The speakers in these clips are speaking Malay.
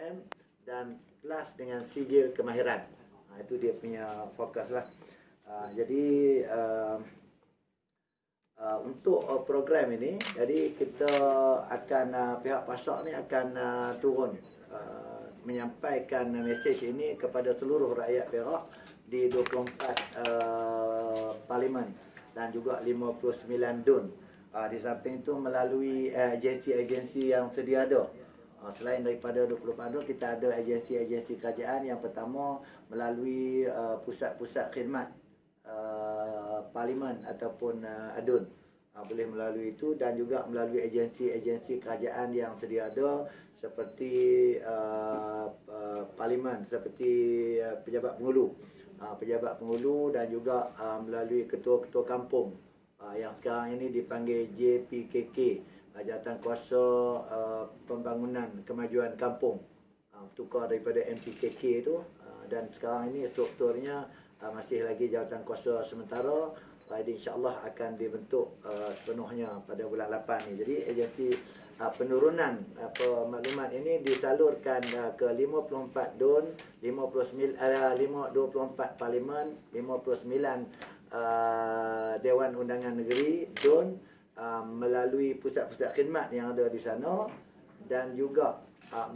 RM dan plus dengan sijil kemahiran. Itu dia punya fokus lah. Jadi untuk program ini, jadi kita akan pihak PASAK ni akan turun menyampaikan mesej ini kepada seluruh rakyat Perak di 24 parlimen dan juga 59 DUN. Di samping itu melalui agensi-agensi yang sedia ada. Selain daripada 24 DUN, kita ada agensi-agensi kerajaan. Yang pertama melalui pusat-pusat khidmat parlimen ataupun DUN. Boleh melalui itu, dan juga melalui agensi-agensi kerajaan yang sedia ada seperti parlimen, seperti pejabat penghulu dan juga melalui ketua-ketua kampung yang sekarang ini dipanggil JPKK, Jawatan Kuasa Pembangunan Kemajuan Kampung, tukar daripada MPKK itu, dan sekarang ini strukturnya masih lagi Jawatan Kuasa Sementara. Jadi insya-Allah akan dibentuk sepenuhnya pada bulan 8 ni. Jadi agensi penurunan maklumat ini disalurkan ke 54 DUN, 24 parlimen, 59 Dewan Undangan Negeri DUN, melalui pusat-pusat khidmat yang ada di sana, dan juga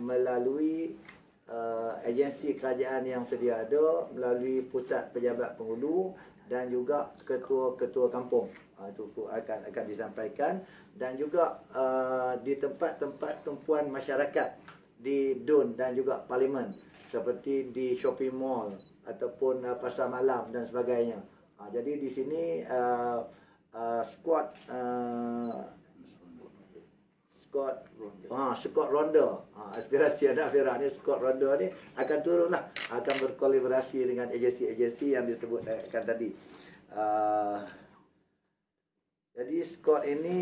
melalui agensi kerajaan yang sedia ada, melalui pusat pejabat penghulu dan juga ketua-ketua kampung. Itu akan disampaikan, dan juga di tempat-tempat tumpuan masyarakat di DUN dan juga parlimen, seperti di shopping mall ataupun pasar malam dan sebagainya. Jadi di sini squad ronda, aspirasi anak Perak ni, squad ronda ni akan turunlah, akan berkolaborasi dengan agensi-agensi yang disebutkan tadi. Jadi squad ini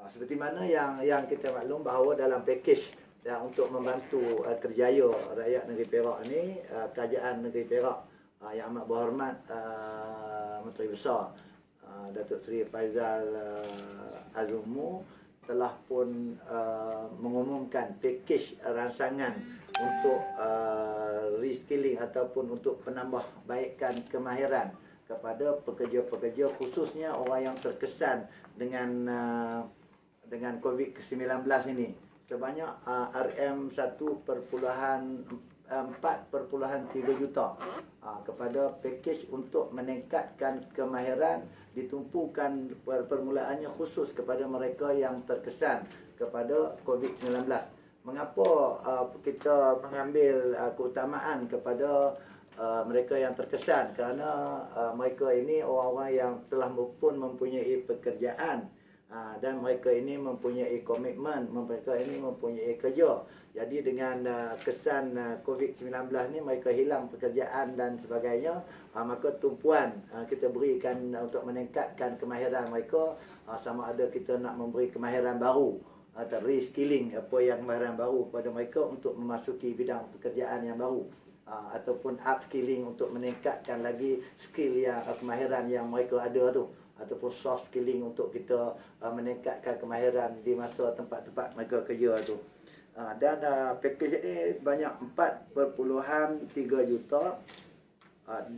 seperti mana yang kita maklum bahawa dalam pakej untuk membantu kerjaya rakyat negeri Perak ni, kerajaan negeri Perak yang amat berhormat Menteri Besar Datuk Seri Faizal Azumu telah pun mengumumkan pakej ransangan untuk reskilling ataupun untuk penambahbaikan kemahiran kepada pekerja-pekerja, khususnya orang yang terkesan dengan COVID-19 ini. Sebanyak RM1.4.3 juta kepada pakej untuk meningkatkan kemahiran, ditumpukan permulaannya khusus kepada mereka yang terkesan kepada COVID-19. Mengapa kita mengambil keutamaan kepada mereka yang terkesan? Kerana mereka ini orang-orang yang telah pun mempunyai pekerjaan, dan mereka ini mempunyai komitmen, mereka ini mempunyai kerja. Jadi dengan kesan COVID-19 ni mereka hilang pekerjaan dan sebagainya, maka tumpuan kita berikan untuk meningkatkan kemahiran mereka, sama ada kita nak memberi kemahiran baru atau reskilling, kemahiran baru kepada mereka untuk memasuki bidang pekerjaan yang baru, ataupun upskilling untuk meningkatkan lagi skill kemahiran yang mereka ada tu, ataupun soft skilling untuk kita meningkatkan kemahiran di masa tempat-tempat mereka kerja tu. Dan pakej ini banyak 4.3 juta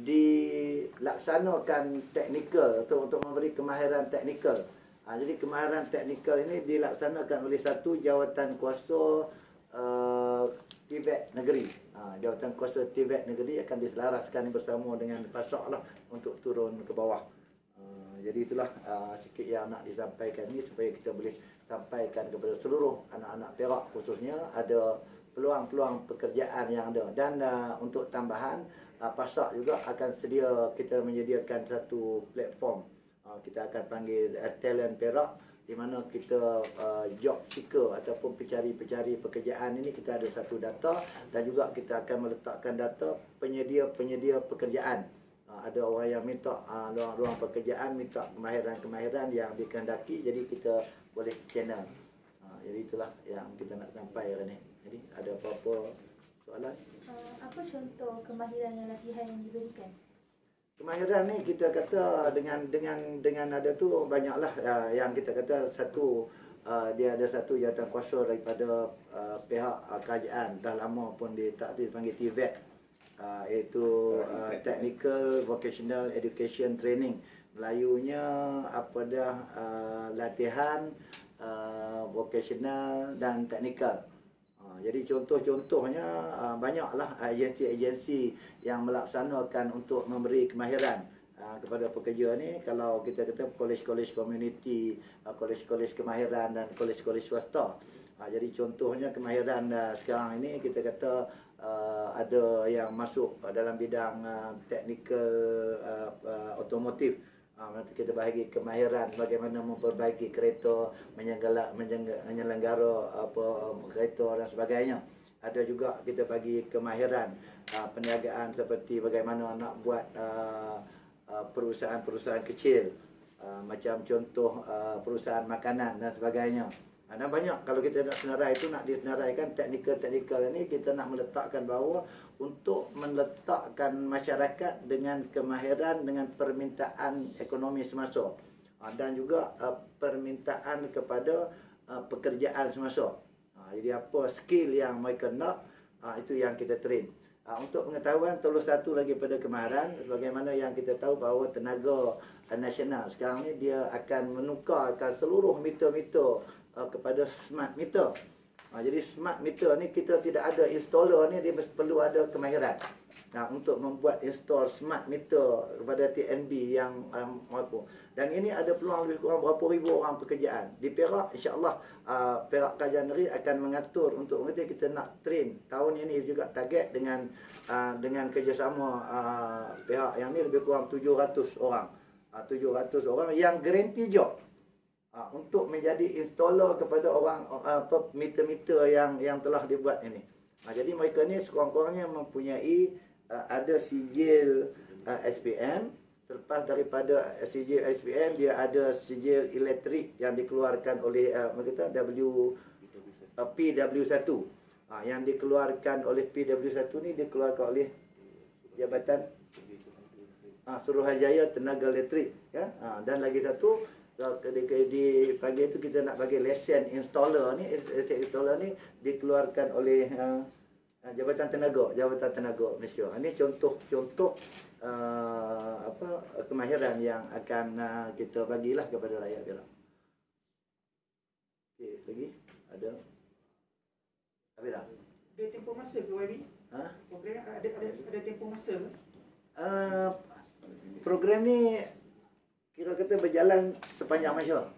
dilaksanakan teknikal untuk memberi kemahiran teknikal. Jadi kemahiran teknikal ini dilaksanakan oleh satu jawatan kuasa Tibet Negeri. Jawatan kuasa Tibet Negeri akan diselaraskan bersama dengan PASAK lah untuk turun ke bawah. Jadi itulah sikit yang nak disampaikan ni, supaya kita boleh sampaikan kepada seluruh anak-anak Perak, khususnya ada peluang-peluang pekerjaan yang ada. Dan untuk tambahan, PASAK juga akan sedia, kita menyediakan satu platform, kita akan panggil Talent Perak, di mana kita job seeker ataupun pencari-pencari pekerjaan ini, kita ada satu data, dan juga kita akan meletakkan data penyedia-penyedia pekerjaan. Ada orang yang minta ruang pekerjaan, minta kemahiran-kemahiran yang dikehendaki, jadi kita boleh channel. Jadi itulah yang kita nak sampaikan ni. Jadi ada apa-apa soalan? Apa contoh kemahiran yang latihan yang diberikan? Kemahiran ni kita kata dengan ada tu banyaklah yang kita kata. Satu, dia ada satu jawatan kuasa daripada pihak kerajaan, dah lama pun dia tak dipanggil TVET, iaitu Technical Vocational Education Training. Melayunya apa dah, latihan vocational dan teknikal. Jadi contoh-contohnya banyaklah agensi-agensi yang melaksanakan untuk memberi kemahiran kepada pekerja ni. Kalau kita kata kolej-kolej komuniti, kolej-kolej kemahiran dan kolej-kolej swasta. Jadi contohnya kemahiran sekarang ini kita kata ada yang masuk dalam bidang teknikal otomotif. Nanti kita bahagi kemahiran bagaimana memperbaiki kereta, menyelenggara kereta dan sebagainya. Ada juga kita bagi kemahiran perniagaan seperti bagaimana nak buat perusahaan-perusahaan kecil, macam contoh perusahaan makanan dan sebagainya. Dan banyak kalau kita nak senarai itu, nak disenaraikan teknikal ini, kita nak meletakkan bahawa untuk meletakkan masyarakat dengan kemahiran, dengan permintaan ekonomi semasa, dan juga permintaan kepada pekerjaan semasa. Jadi apa skill yang mereka nak, itu yang kita train. Untuk pengetahuan, terus satu lagi pada kemahiran, sebagaimana yang kita tahu bahawa tenaga nasional sekarang ni dia akan menukarkan seluruh meter-meter kepada smart meter. Jadi smart meter ni kita tidak ada installer ni, dia perlu ada kemahiran. Untuk membuat install smart meter kepada TNB yang mampu. Dan ini ada peluang lebih kurang berapa ribu orang pekerjaan. Di Perak, insya-Allah Perak Kerajaan Negeri akan mengatur untuk mengerti kita nak train. Tahun ini juga target dengan kerjasama pihak yang ni lebih kurang 700 orang. 700 orang yang guarantee job. Untuk menjadi installer kepada orang meter-meter yang telah dibuat ini. Jadi mereka ni sekurang-kurangnya mempunyai ada sijil SPM. Selepas daripada sijil SPM, dia ada sijil elektrik yang dikeluarkan oleh PW1. Yang dikeluarkan oleh PW1 ni dikeluarkan oleh Jabatan Suruhanjaya Tenaga Elektrik, ya. Dan lagi satu, dipanggil itu kita nak bagi lesen installer ni, dikeluarkan oleh Jabatan Tenaga Malaysia. Ini contoh kemahiran yang akan kita bagilah kepada rakyat Perak. Okey, lagi ada habis dah. Ada tempoh masa ke YB? Program ada tempoh masa ke? Program ni kira kata berjalan sepanjang masa.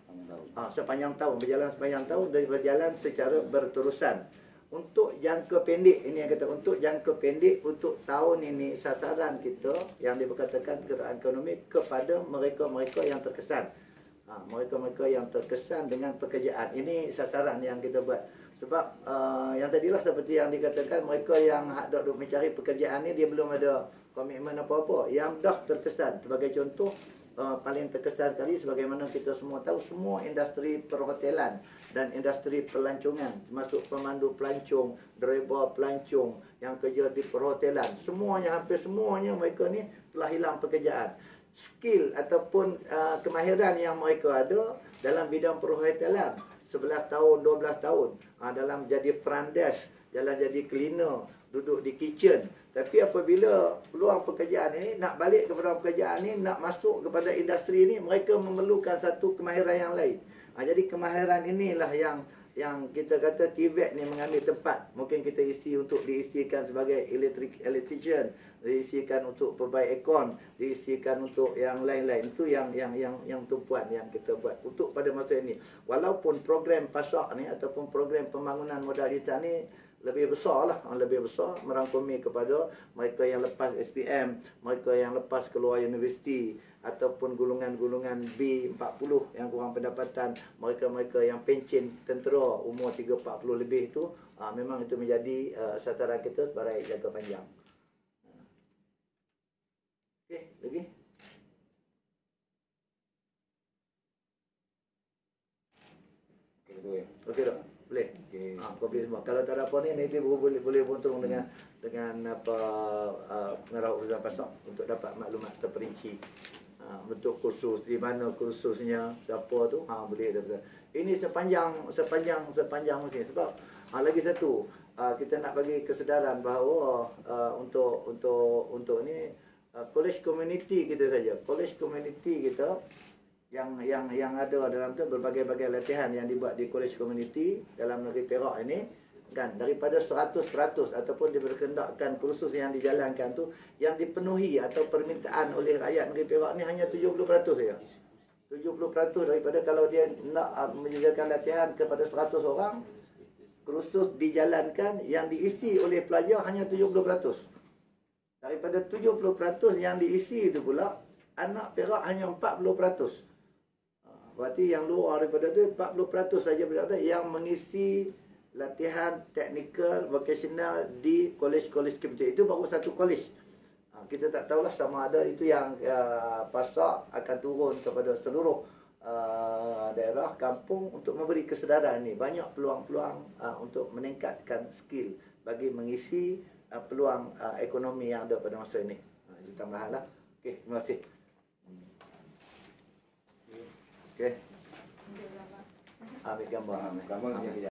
Sepanjang tahun, berjalan sepanjang tahun dan berjalan secara berterusan. Untuk jangka pendek, ini yang kata untuk jangka pendek, untuk tahun ini sasaran kita yang diperkatakan gerakan ekonomi kepada mereka-mereka yang terkesan. Mereka-mereka yang terkesan dengan pekerjaan. Ini sasaran yang kita buat. Sebab yang tadilah seperti yang dikatakan, mereka yang duk mencari pekerjaan ni dia belum ada komitmen apa-apa. Yang dah terkesan, sebagai contoh, paling terkesan sekali sebagaimana kita semua tahu, semua industri perhotelan dan industri pelancongan, termasuk pemandu pelancong, driver pelancong yang kerja di perhotelan, semuanya, hampir semuanya mereka ni telah hilang pekerjaan. Skill ataupun kemahiran yang mereka ada dalam bidang perhotelan 11 tahun, 12 tahun, dalam jadi front desk, dalam jadi cleaner, duduk di kitchen. Tapi apabila peluang pekerjaan ini, nak balik kepada pekerjaan ini, nak masuk kepada industri ini, mereka memerlukan satu kemahiran yang lain. Jadi kemahiran inilah yang kita kata TVET ni mengambil tempat. Mungkin kita isi untuk diisikan sebagai electrician, diisikan untuk perbaik aircon, diisikan untuk yang lain-lain. Itu yang tumpuan yang kita buat untuk pada masa ini. Walaupun program PASAK ni ataupun program pembangunan modalitas ni lebih besar lah, lebih besar, merangkumi kepada mereka yang lepas SPM, mereka yang lepas keluar universiti, ataupun golongan-golongan B40 yang kurang pendapatan, mereka-mereka yang pencen tentera umur 30-40 lebih itu, memang itu menjadi sasaran kita sebagai jangka panjang. Okey, lagi? Okey tak? Boleh. Komplit semua. Kalau tak ada apa ni, nanti boleh berhubung dengan apa pengarah urusan PASAK untuk dapat maklumat terperinci. bentuk kursus, di mana kursusnya, siapa tu, boleh daripada. Ini sepanjang musim. Sebab lagi satu, kita nak bagi kesedaran bahawa untuk ni college community kita saja. College community kita yang ada dalam tu berbagai-bagai latihan yang dibuat di college community dalam negeri Perak ini, kan, daripada 100% ataupun diberkendakkan kursus yang dijalankan tu yang dipenuhi atau permintaan oleh rakyat negeri Perak ni hanya 70% saja. 70% daripada kalau dia nak menyediakan latihan kepada 100 orang, kursus dijalankan yang diisi oleh pelajar hanya 70%. Daripada 70% yang diisi itu pula, anak Perak hanya 40%. Berarti yang luar daripada tu 40% saja berada yang mengisi latihan teknikal, vocational di college-college community. Itu baru satu college. Kita tak tahulah sama ada itu yang pasak akan turun kepada seluruh daerah, kampung untuk memberi kesedaran ni. Banyak peluang-peluang untuk meningkatkan skill bagi mengisi peluang ekonomi yang ada pada masa ini. Itu tambahan lah. Okey, terima kasih. Okey. Ambil gambar.